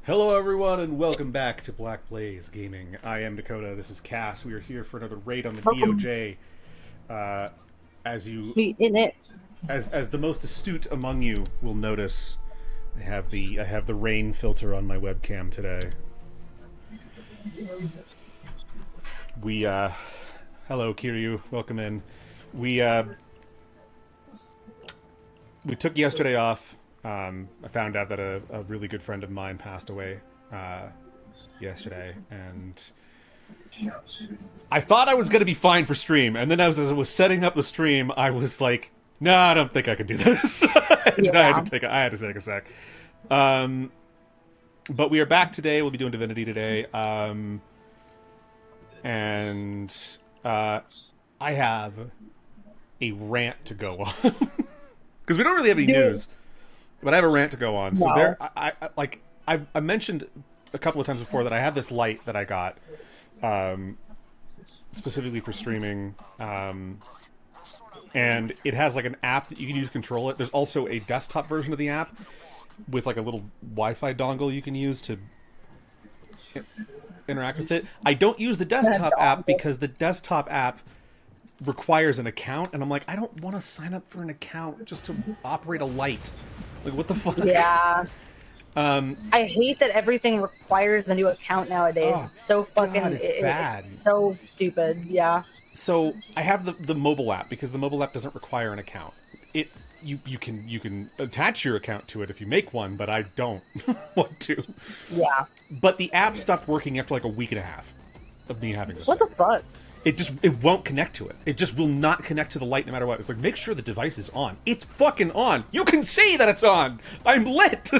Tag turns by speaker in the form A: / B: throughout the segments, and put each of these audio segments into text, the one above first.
A: Hello everyone and welcome back to Black Blaze Gaming. I am Dakota, this is Cass. We are here for another raid on the
B: Welcome.
A: DOJ. As you
B: Me in it.
A: as the most astute among you will notice, I have the rain filter on my webcam today. We hello Kiryu, welcome in. We took yesterday off. I found out that a really good friend of mine passed away yesterday, and I thought I was going to be fine for stream, and then as I was setting up the stream, I was like, no, I don't think I can do this. I had to take a sec. But we are back today. We'll be doing Divinity today. And I have a rant to go on. Because we don't really have any news. But I have a rant to go on. So there, I mentioned a couple of times before that I have this light that I got specifically for streaming, and it has like an app that you can use to control it. There's also a desktop version of the app with like a little Wi-Fi dongle you can use to interact with it. I don't use the desktop app because the desktop app requires an account, and I'm like, I don't want to sign up for an account just to operate a light. Like, what the fuck?
B: Yeah. I hate that everything requires a new account nowadays.
A: Oh,
B: it's so fucking
A: God, it's bad.
B: It's so stupid. Yeah.
A: So I have the mobile app because the mobile app doesn't require an account. You can attach your account to it if you make one, but I don't want to.
B: Yeah.
A: But the app stopped working after like a week and a half of me having this.
B: What the fuck?
A: It won't connect to it. It just will not connect to the light no matter what. It's like, make sure the device is on. It's fucking on. You can see that it's on. I'm lit.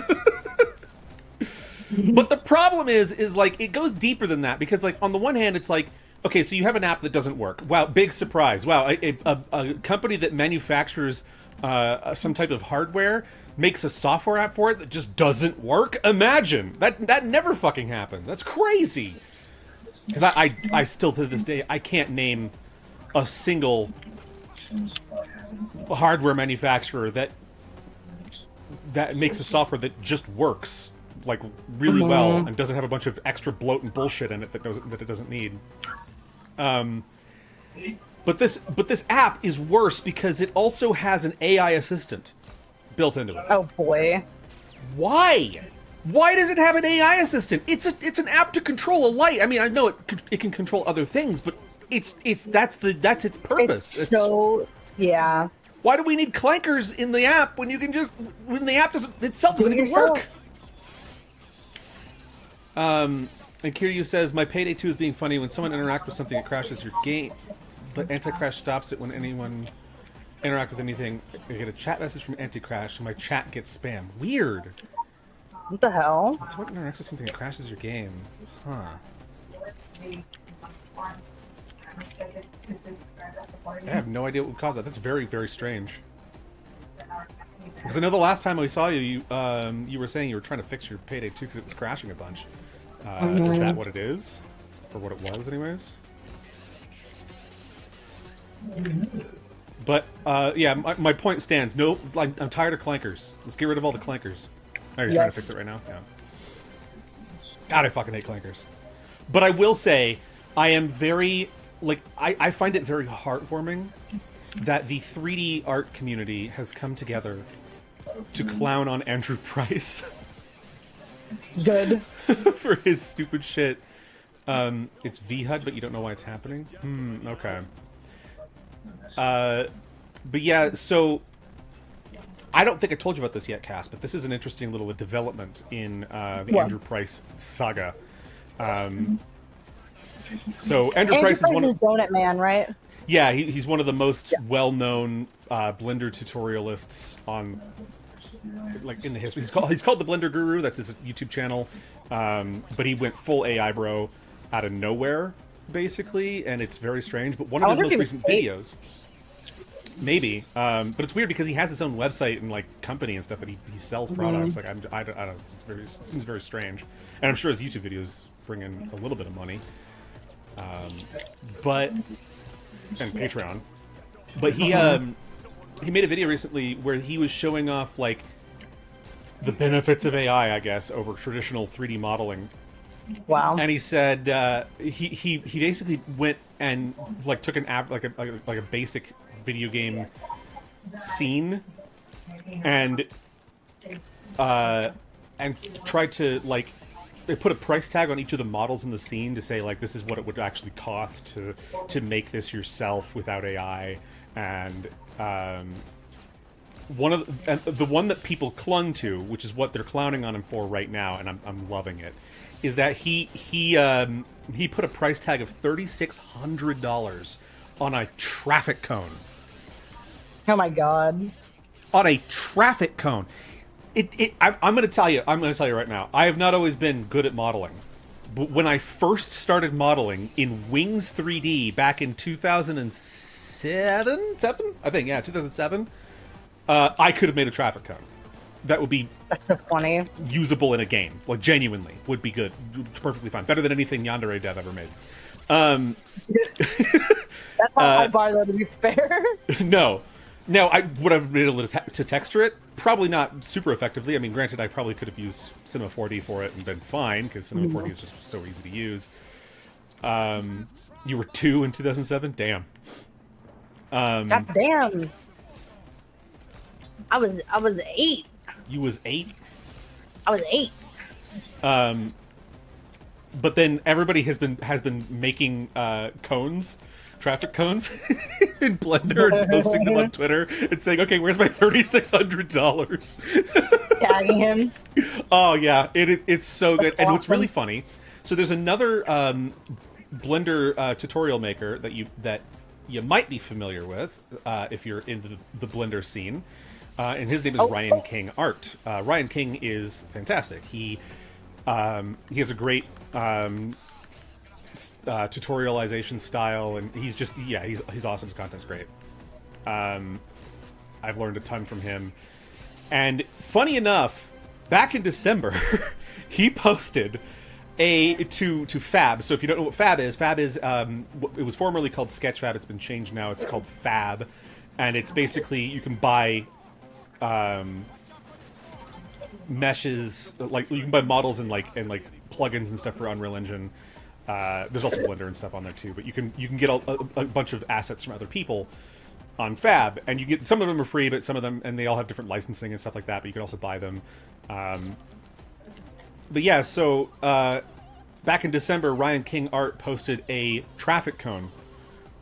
A: But the problem is like, it goes deeper than that, because like on the one hand, it's like, okay, so you have an app that doesn't work. Wow, big surprise. Wow, a company that manufactures some type of hardware makes a software app for it that just doesn't work. Imagine that never fucking happens. That's crazy. Because I still to this day I can't name a single hardware manufacturer that makes a software that just works like really well and doesn't have a bunch of extra bloat and bullshit in it that it doesn't need. But this app is worse because it also has an AI assistant built into it.
B: Oh boy.
A: Why? Why does it have an AI assistant? It's an app to control a light. I mean, I know it can control other things, but that's its purpose.
B: Yeah.
A: Why do we need clankers in the app when the app doesn't even work? And Kiryu says, my Payday 2 is being funny. When someone interacts with something, it crashes your game, but anti-crash stops it when anyone interact with anything. I get a chat message from anti-crash, so my chat gets spam. Weird.
B: What the hell?
A: When someone interacts with something, it crashes your game. Huh. I have no idea what would cause that. That's very, very strange. Because I know the last time we saw you, you were saying you were trying to fix your Payday 2 because it was crashing a bunch. Is that what it is? Or what it was, anyways? But, yeah, my point stands. No, I'm tired of clankers. Let's get rid of all the clankers. Oh, you're trying to fix it right now? Yeah. God, I fucking hate clankers. But I will say, I am very... Like, I find it very heartwarming that the 3D art community has come together to clown on Andrew Price.
B: Good.
A: For his stupid shit. It's VHUD, but you don't know why it's happening? Okay. But yeah, so... I don't think I told you about this yet, Cass, but this is an interesting little development in the Andrew Price saga. So Andrew Price is one of
B: Donut Man, right?
A: Yeah, he's one of the most well-known Blender tutorialists on, like, in the history. He's called the Blender Guru. That's his YouTube channel. But he went full AI bro out of nowhere, basically, and it's very strange. But one of his most recent videos. Maybe, but it's weird because he has his own website and like company and stuff that he sells products. Like I don't know, it seems very strange, and I'm sure his YouTube videos bring in a little bit of money, but and Patreon. But he made a video recently where he was showing off like the benefits of AI, I guess, over traditional 3D modeling.
B: Wow.
A: And he said he basically went and like took an like a basic video game scene and tried to like they put a price tag on each of the models in the scene to say like this is what it would actually cost to make this yourself without AI. And the one that people clung to, which is what they're clowning on him for right now, and I'm loving it, is that he put a price tag of $3,600 on a traffic cone.
B: Oh my god.
A: On a traffic cone. I'm going to tell you right now, I have not always been good at modeling. But when I first started modeling in Wings 3D back in 2007, I think, yeah, 2007, I could have made a traffic cone. That would be
B: That's so funny.
A: usable in a game. Like, genuinely, would be good. Perfectly fine. Better than anything Yandere Dev ever made.
B: That's not high bar, though, to be fair.
A: No. Now, would I have been able to texture it? Probably not super effectively. I mean, granted, I probably could have used Cinema 4D for it and been fine, because Cinema 4D is just so easy to use. You were 2 in 2007? Damn.
B: God damn. I was 8.
A: You was 8?
B: I was 8.
A: But then everybody has been making cones, traffic cones, in Blender and posting them on Twitter and saying, "Okay, where's my $3,600?"
B: Tagging him.
A: Oh yeah, it's so good.
B: That's
A: And what's
B: awesome.
A: really funny, so there's another Blender tutorial maker that you might be familiar with if you're into the Blender scene, and his name is Ryan King Art. Ryan King is fantastic. He has a great tutorialization style, and he's just he's awesome. His content's great. I've learned a ton from him. And funny enough, back in December, he posted to Fab. So if you don't know what Fab is it was formerly called Sketchfab. It's been changed now. It's called Fab, and it's basically you can buy meshes, like you can buy models and like plugins and stuff for Unreal Engine. There's also Blender and stuff on there too, but you can get a bunch of assets from other people on Fab, and you get some of them are free, but some of them, and they all have different licensing and stuff like that. But you can also buy them. But yeah, so back in December, Ryan King Art posted a traffic cone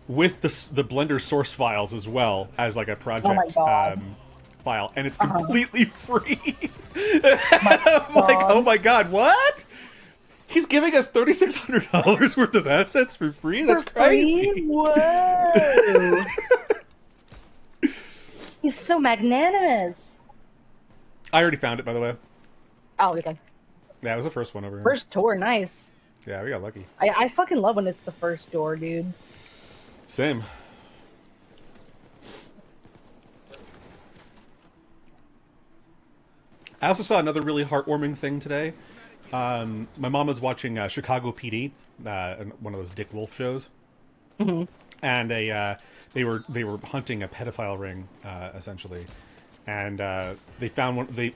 A: with the Blender source files as well as like a project file, and it's completely free. I'm like, oh my god, what? He's giving us $3,600 worth of assets for free? That's crazy.
B: Whoa. He's so magnanimous.
A: I already found it, by the way.
B: Oh, okay.
A: Yeah, it was the first one over here.
B: First tour, nice.
A: Yeah, we got lucky.
B: I fucking love when it's the first door, dude.
A: Same. I also saw another really heartwarming thing today. My mom was watching Chicago PD, one of those Dick Wolf shows, and they were hunting a pedophile ring, essentially, and they found one. They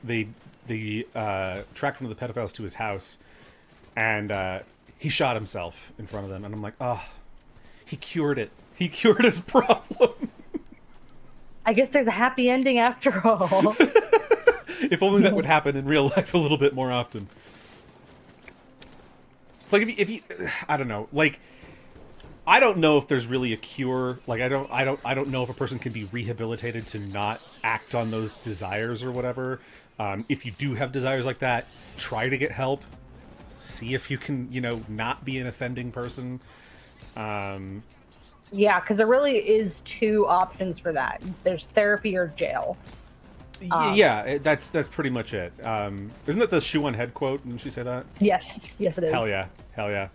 A: tracked one of the pedophiles to his house, and he shot himself in front of them. And I'm like, oh, he cured it. He cured his problem.
B: I guess there's a happy ending after all.
A: If only that would happen in real life a little bit more often. It's like if you I don't know, like I don't know if there's really a cure. Like I don't know if a person can be rehabilitated to not act on those desires or whatever. If you do have desires like that, try to get help. See if you can, not be an offending person.
B: Yeah, because there really is 2 options for that. There's therapy or jail.
A: Yeah, that's pretty much it. Isn't that the shoe on head quote? Didn't she say that?
B: Yes, it is.
A: Hell yeah, hell yeah.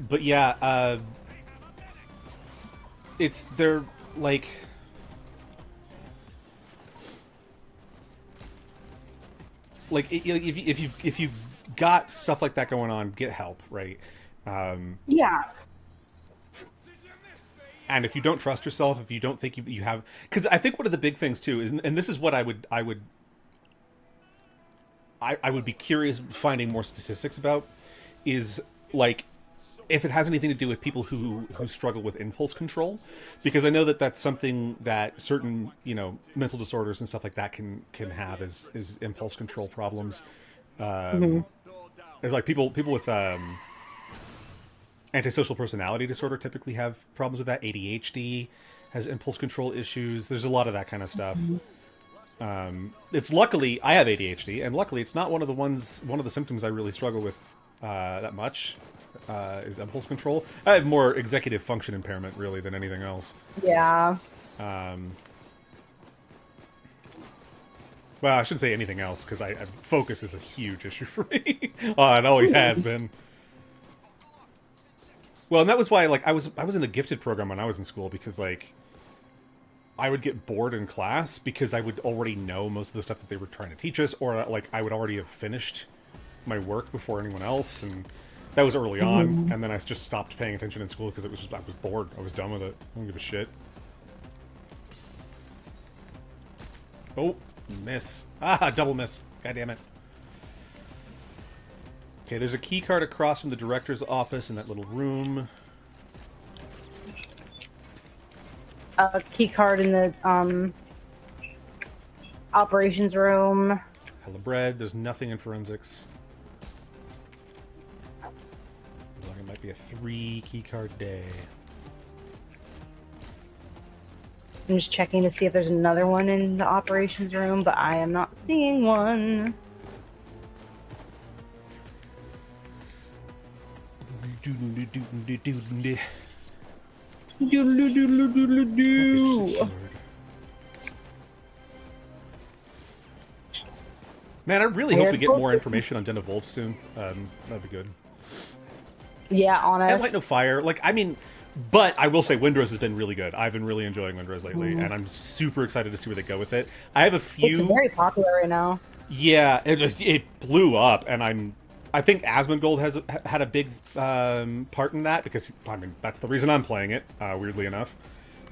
A: But yeah, they're like, if you've got stuff like that going on, get help, right?
B: Yeah.
A: And if you don't trust yourself, if you don't think you have, because I think one of the big things too is, and this is what I would be curious finding more statistics about, is like if it has anything to do with people who struggle with impulse control, because I know that that's something that certain mental disorders and stuff like that can have is impulse control problems. It's like people with antisocial personality disorder typically have problems with that. ADHD has impulse control issues. There's a lot of that kind of stuff. It's luckily I have ADHD, and luckily it's not one of the symptoms I really struggle with that much. Is impulse control. I have more executive function impairment really than anything else.
B: Yeah.
A: Well, I shouldn't say anything else because focus is a huge issue for me. It always has been. Well, and that was why I was in the gifted program when I was in school, because I would get bored in class because I would already know most of the stuff that they were trying to teach us, or I would already have finished my work before anyone else, and that was early on. And then I just stopped paying attention in school because I was bored. I was done with it. I don't give a shit. Oh, miss. Double miss. God damn it. Okay, there's a key card across from the director's office in that little room.
B: A key card in the operations room.
A: Hella bread. There's nothing in forensics. It might be a 3 key card day.
B: I'm just checking to see if there's another one in the operations room, but I am not seeing one.
A: Man, I really hope we get more information on Den of Wolves soon. That'd be good.
B: Yeah, honest.
A: And Light No Fire. But I will say Windrose has been really good. I've been really enjoying Windrose lately, and I'm super excited to see where they go with it. I have a few...
B: It's very popular right now.
A: Yeah, it blew up, and I think Asmongold has had a big part in that, because, that's the reason I'm playing it, weirdly enough.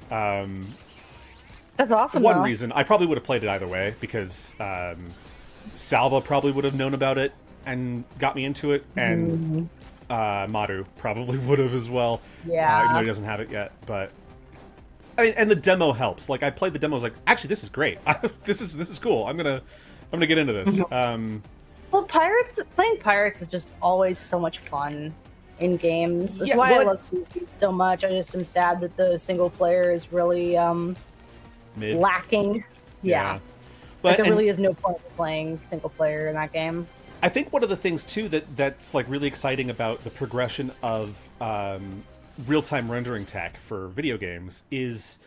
B: That's awesome,
A: One reason. I probably would have played it either way, because Salva probably would have known about it and got me into it, and... Maru probably would have as well.
B: Yeah.
A: Even though he doesn't have it yet, but and the demo helps. I played the demo. I was like, actually, this is great. This is cool. I'm gonna get into this.
B: Well, playing pirates is just always so much fun in games. That's why I love Sea of Thieves so much. I just am sad that the single player is really lacking. Yeah. But there really is no point in playing single player in that game.
A: I think one of the things too that's really exciting about the progression of real-time rendering tech for video games is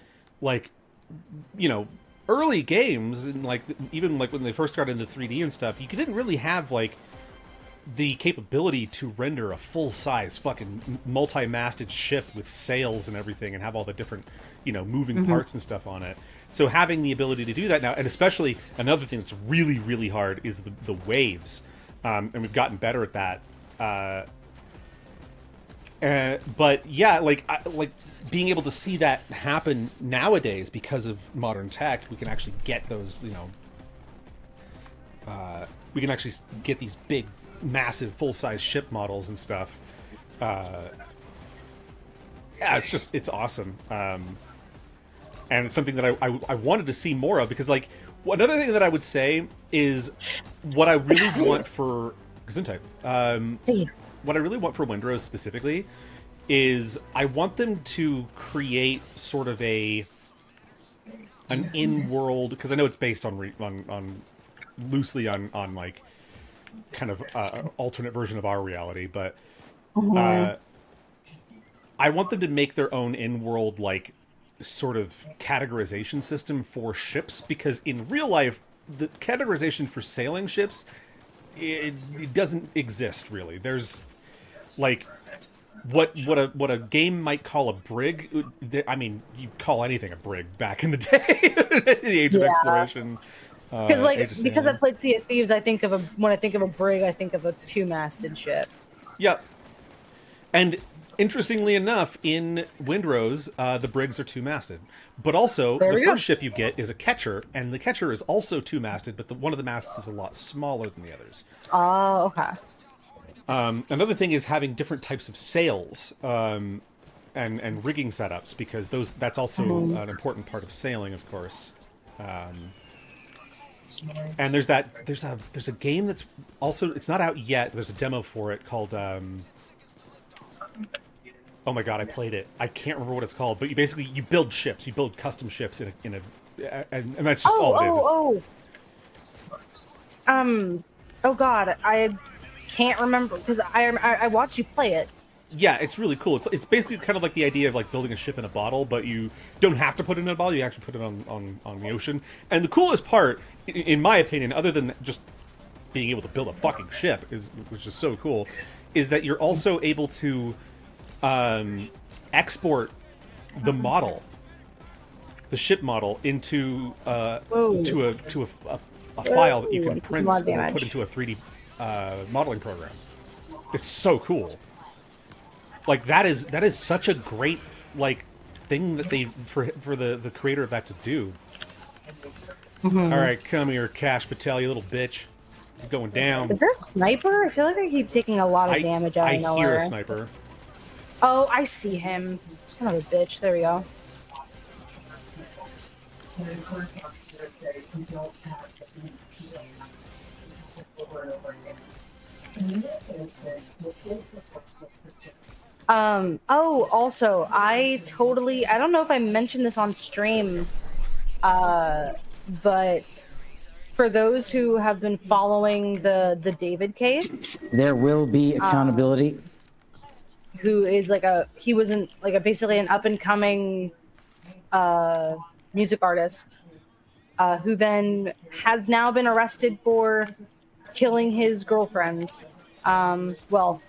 A: early games, and even when they first got into 3D and stuff, you didn't really have the capability to render a full-size fucking multi-masted ship with sails and everything, and have all the different moving parts and stuff on it. So having the ability to do that now, and especially another thing that's really, really hard is the waves. And we've gotten better at that. But yeah, being able to see that happen nowadays because of modern tech, we can actually get those, we can actually get these big, massive, full-size ship models and stuff. Yeah, it's awesome. And it's something that I wanted to see more of, because another thing that I would say is what I really want for Gesundheit. What I really want for Windrose specifically is I want them to create sort of an in-world, because I know it's based on loosely on kind of alternate version of our reality, but I want them to make their own in-world sort of categorization system for ships, because in real life the categorization for sailing ships it doesn't exist really. There's what a game might call a brig. You'd call anything a brig back in the day. The age of exploration.
B: Because I played Sea of Thieves, when I think of a brig, I think of a 2-masted ship.
A: Yep. And Interestingly enough, in Windrose, the brigs are two-masted. But also,
B: There
A: the
B: we go.
A: first ship you get is a catcher, and the catcher is also two-masted, but one of the masts is a lot smaller than the others.
B: Oh, okay.
A: Another thing is having different types of sails and rigging setups, because that's also an important part of sailing, of course. And there's a game that's also, it's not out yet. There's a demo for it called oh my god, I played it. I can't remember what it's called, but you build ships. You build custom ships and that's just all it is.
B: Oh god, I can't remember because I watched you play it.
A: Yeah, it's really cool. It's basically kind of like the idea of like building a ship in a bottle, but you don't have to put it in a bottle. You actually put it on the ocean. And the coolest part, in my opinion, other than just being able to build a fucking ship, which is so cool, is that you're also able to export the model, the ship model, into to a file that you can print and put into a 3D modeling program. It's so cool. Like that is such a great like thing that they for the creator of that to do. All right, come here, Cash Patel, you little bitch. You're going down.
B: Is there a sniper? I feel like I keep taking a lot of damage out of nowhere.
A: I hear a sniper.
B: Oh, I see him. Son of a bitch. There we go. Oh, also, I don't know if I mentioned this on stream, but for those who have been following the David case,
C: there will be accountability.
B: Who is basically an up and coming music artist, who then has now been arrested for killing his girlfriend. Well,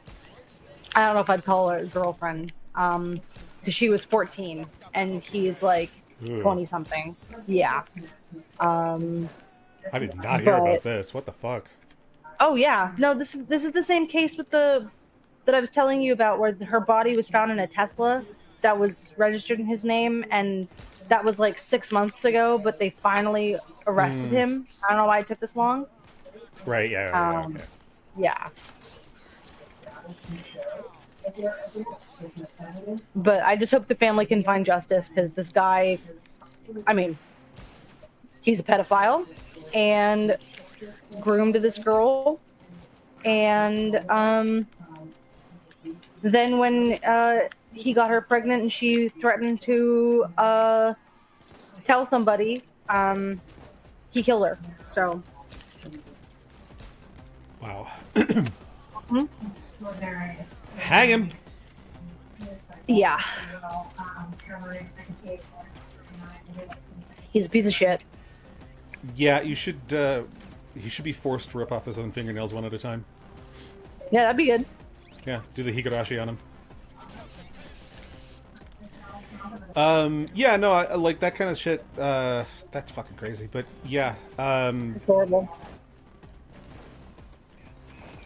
B: I don't know if I'd call her a girlfriend, because she was 14 and he's like 20 something. Yeah.
A: I did not hear about this. What the fuck?
B: Oh yeah, no. This is the same case with that I was telling you about, where her body was found in a Tesla that was registered in his name, and that was like 6 months ago. But they finally arrested him. I don't know why it took this long.
A: Right. Yeah. Okay.
B: Yeah. But I just hope the family can find justice, because this guy, I mean, he's a pedophile and groomed this girl, and then when he got her pregnant and she threatened to tell somebody, he killed her. So
A: wow. Hang him.
B: Yeah. He's a piece of shit.
A: Yeah, he should be forced to rip off his own fingernails one at a time.
B: Yeah, that'd be good.
A: Yeah, do the higurashi on him. Yeah, no, I like that kind of shit. That's fucking crazy. But yeah,
B: It's horrible.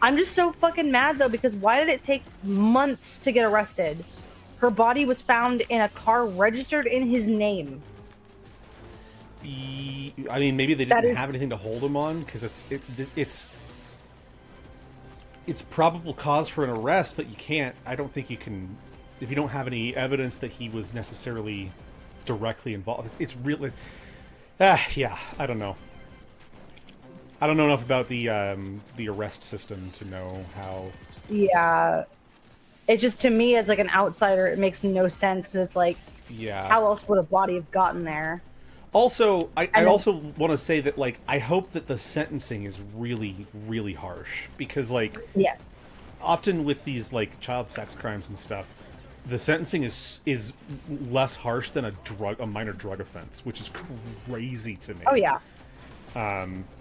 B: I'm just so fucking mad though, because why did it take months to get arrested? Her body was found in a car registered in his name.
A: I mean, maybe they didn't have anything to hold him on, because it's probable cause for an arrest, but you can't. I don't think you can, if you don't have any evidence that he was necessarily directly involved. It's really, yeah. I don't know. I don't know enough about the arrest system to know how.
B: Yeah, it's just, to me as like an outsider, it makes no sense, because it's like,
A: yeah,
B: how else would a body have gotten there?
A: Also, I also want to say that, like, I hope that the sentencing is really, really harsh, because, like,
B: yes,
A: often with these like child sex crimes and stuff, the sentencing is less harsh than a minor drug offense, which is crazy to me.
B: Oh yeah.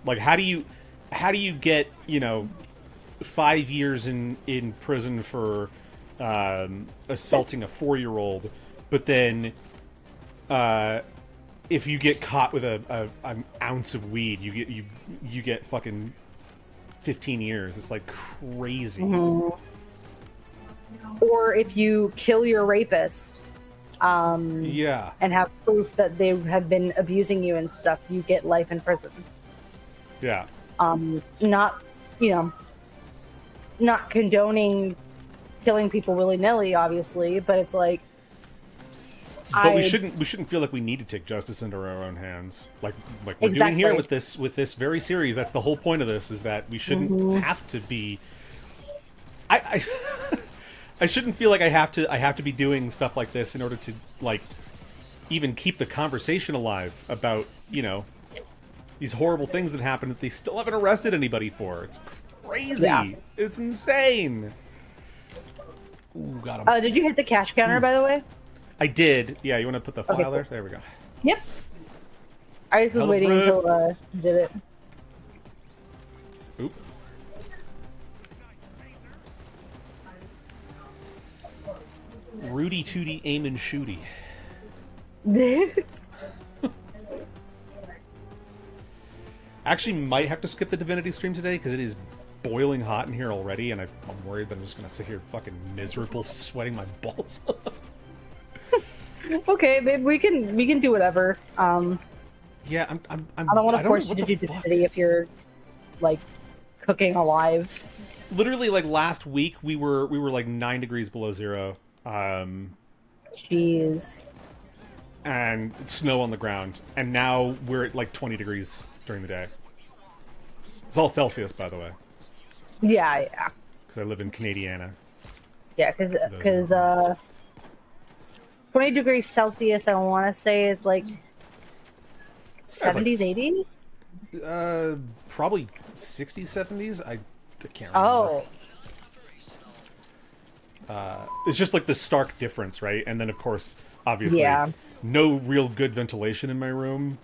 A: Like, how do you get 5 years in prison for assaulting a 4-year-old, but then if you get caught with an ounce of weed, you get fucking 15 years. It's like crazy.
B: Mm-hmm. or if you kill your rapist,
A: Yeah.
B: and have proof that they have been abusing you and stuff, you get life in prison.
A: Yeah.
B: Not, you know, not condoning killing people willy-nilly, obviously, but it's like,
A: But we shouldn't feel like we need to take justice into our own hands, like we're doing here with this very series. That's the whole point of this, is that we shouldn't have to be. I I shouldn't feel like I have to be doing stuff like this in order to like even keep the conversation alive about, you know, these horrible things that happen that they still haven't arrested anybody for. It's crazy. Yeah. It's insane. Ooh, got him.
B: Did you hit the cash counter, by the way?
A: I did. Yeah, you want to put the file
B: cool.
A: there? There we go.
B: Yep. I just was waiting until you did it.
A: Oop. Rudy Tooty aim and shooty. Actually, might have to skip the Divinity stream today because it is boiling hot in here already, and I'm worried that I'm just gonna sit here fucking miserable, sweating my balls.
B: Okay, babe, we can do whatever.
A: Yeah,
B: I don't want to force you to do Divinity if you're like cooking alive.
A: Literally, like last week, we were like 9 degrees below zero.
B: Jeez.
A: And snow on the ground, and now we're at like 20 degrees during the day. It's all Celsius, by the way.
B: Yeah, yeah.
A: Because I live in Canadiana.
B: Yeah, because 20 degrees Celsius, I want to say, is like 70s, 80s?
A: Probably 60s, 70s. I can't remember.
B: Oh.
A: It's just like the stark difference, right? And then, of course, obviously,
B: yeah.
A: No real good ventilation in my room.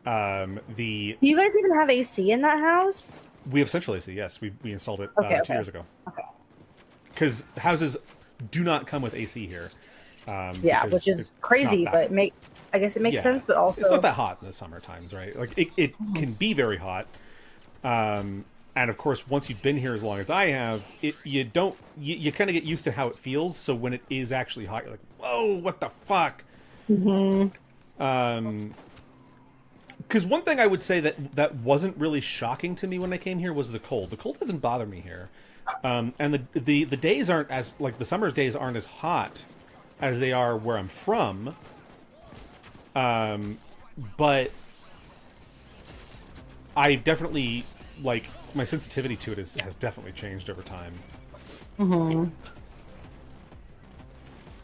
A: Do
B: you guys even have AC in that house?
A: We have central AC, yes. We installed it 2 years ago.
B: Okay.
A: Because houses do not come with AC here.
B: Yeah, which is crazy, but I guess it makes sense, but also...
A: It's not that hot in the summer times, right? Like, it can be very hot. And, of course, once you've been here as long as I have, you kind of get used to how it feels, so when it is actually hot, you're like, whoa, what the fuck? Because one thing I would say that wasn't really shocking to me when I came here was the cold. The cold doesn't bother me here. And the days aren't as, like, the summer's days aren't as hot as they are where I'm from. But I definitely, like, my sensitivity to it has definitely changed over time.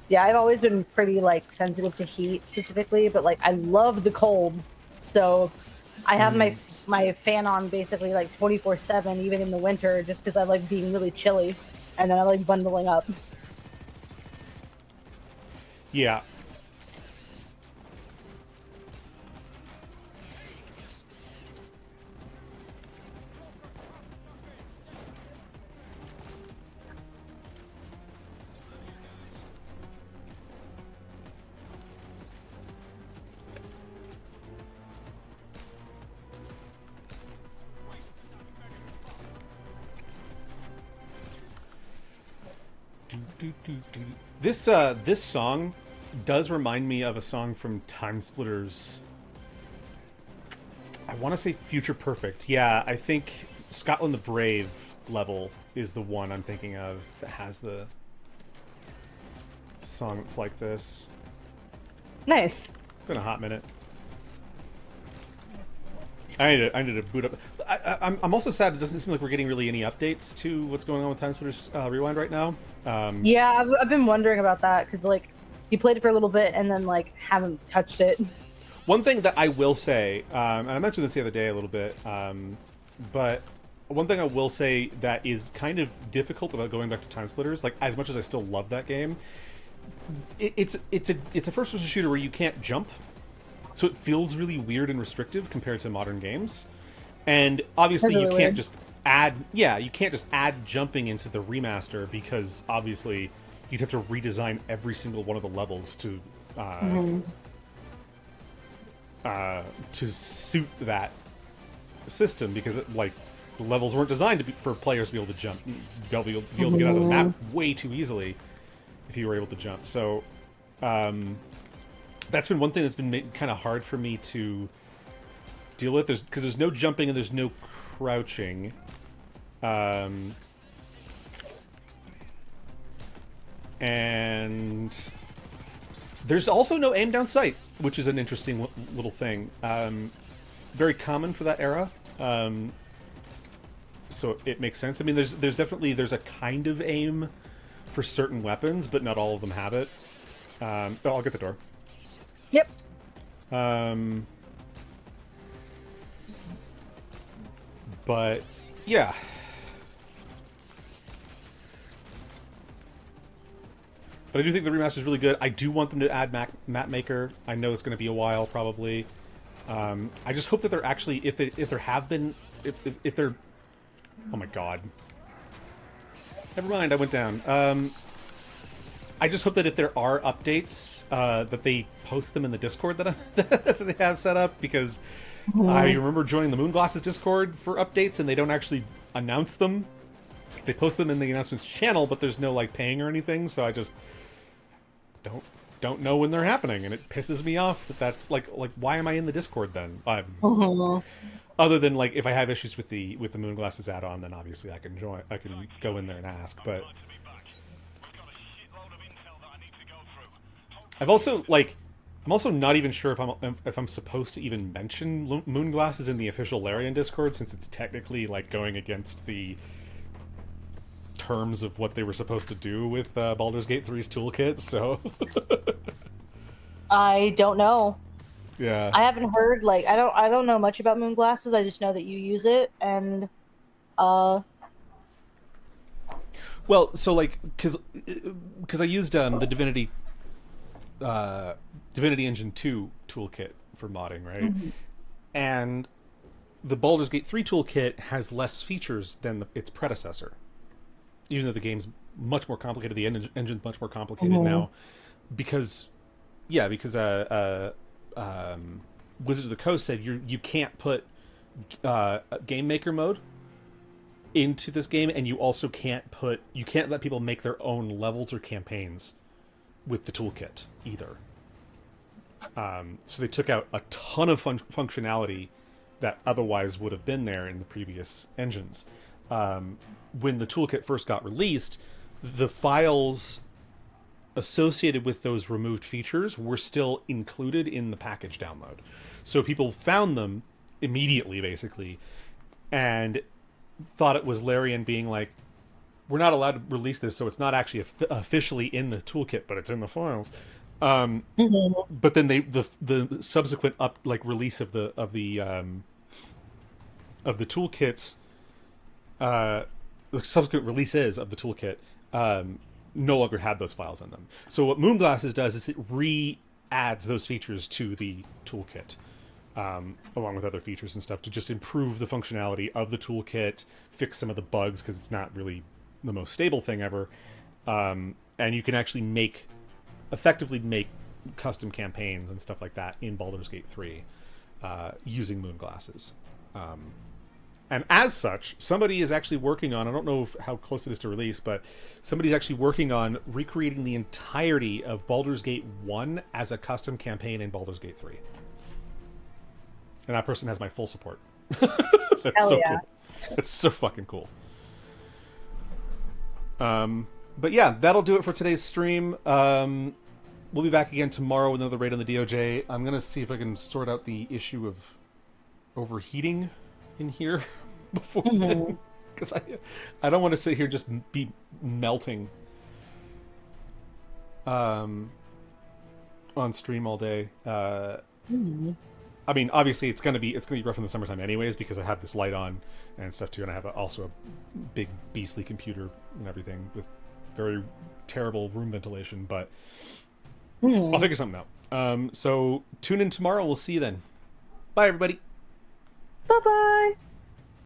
B: Yeah, I've always been pretty, like, sensitive to heat specifically, but, like, I love the cold. So I have my fan on basically, like, 24/7, even in the winter, just because I like being really chilly. And then I like bundling up.
A: Yeah. This song does remind me of a song from Time Splitters. I want to say Future Perfect. Yeah, I think Scotland the Brave level is the one I'm thinking of that has the song that's like this.
B: Nice.
A: It's been a hot minute. I need to boot up. I'm also sad it doesn't seem like we're getting really any updates to what's going on with Time Splitters Rewind right now.
B: Yeah, I've been wondering about that because, like, you played it for a little bit and then, like, haven't touched it.
A: One thing that I will say, and I mentioned this the other day a little bit, but one thing I will say that is kind of difficult about going back to Time Splitters, like, as much as I still love that game, it's a first-person shooter where you can't jump. So it feels really weird and restrictive compared to modern games. And obviously you can't just add... Yeah, you can't just add jumping into the remaster because obviously you'd have to redesign every single one of the levels to suit that system because, like, the levels weren't designed for players to be able to jump, be able to get out of the map way too easily. if you were able to jump. So that's been one thing that's been kind of hard for me to deal with. Because there's no jumping and there's no crouching. And there's also no aim down sight, which is an interesting little thing. Very common for that era. So it makes sense. I mean, there's definitely a kind of aim for certain weapons, but not all of them have it. Oh, I'll get the door.
B: Yep.
A: But yeah. But I do think the remaster is really good. I do want them to add map maker. I know it's going to be a while, probably. I just hope that they're actually, if there have been, if they're, oh my god. Never mind, I went down. I just hope that if there are updates, that they post them in the Discord that they have set up, because I remember joining the Moonglasses Discord for updates, and they don't actually announce them. They post them in the announcements channel, but there's no like paying or anything, so I just don't know when they're happening, and it pisses me off that's like why am I in the Discord then? Other than like if I have issues with the Moonglasses add-on, then obviously I can go in there and ask. But I'm also not even sure if I'm supposed to even mention Moonglasses in the official Larian Discord, since it's technically like going against the terms of what they were supposed to do with Baldur's Gate 3's toolkit. So
B: I don't know.
A: Yeah,
B: I haven't heard, like, I don't know much about Moonglasses. I just know that you use it, and
A: well, so like because I used the Divinity Engine 2 toolkit for modding, right? And the Baldur's Gate 3 toolkit has less features than its predecessor, even though the game's much more complicated. The engine's much more complicated now, because Wizards of the Coast said you can't put game maker mode into this game, and you also can't let people make their own levels or campaigns with the toolkit either. So they took out a ton of functionality that otherwise would have been there in the previous engines. When the toolkit first got released, the files associated with those removed features were still included in the package download. So people found them immediately, basically, and thought it was Larian being like, we're not allowed to release this, so it's not actually officially in the toolkit, but it's in the files. But then the subsequent release of the toolkits, the subsequent releases of the toolkit no longer had those files in them. So what Moonglasses does is it re-adds those features to the toolkit, along with other features and stuff, to just improve the functionality of the toolkit, fix some of the bugs, because it's not really the most stable thing ever. And you can actually effectively make custom campaigns and stuff like that in Baldur's Gate 3 using Moonglasses. And as such, somebody is actually working on, I don't know how close it is to release, but somebody's actually working on recreating the entirety of Baldur's Gate 1 as a custom campaign in Baldur's Gate 3. And that person has my full support. That's so cool. That's so fucking cool. But yeah, that'll do it for today's stream. We'll be back again tomorrow with another raid on the DOJ. I'm going to see if I can sort out the issue of overheating in here before then, because I don't want to sit here just be melting on stream all day. I mean, obviously it's gonna be rough in the summertime anyways, because I have this light on and stuff too, and I have also a big beastly computer and everything with very terrible room ventilation, but I'll figure something out. So tune in tomorrow. We'll see you then. Bye, everybody.
B: Bye-bye.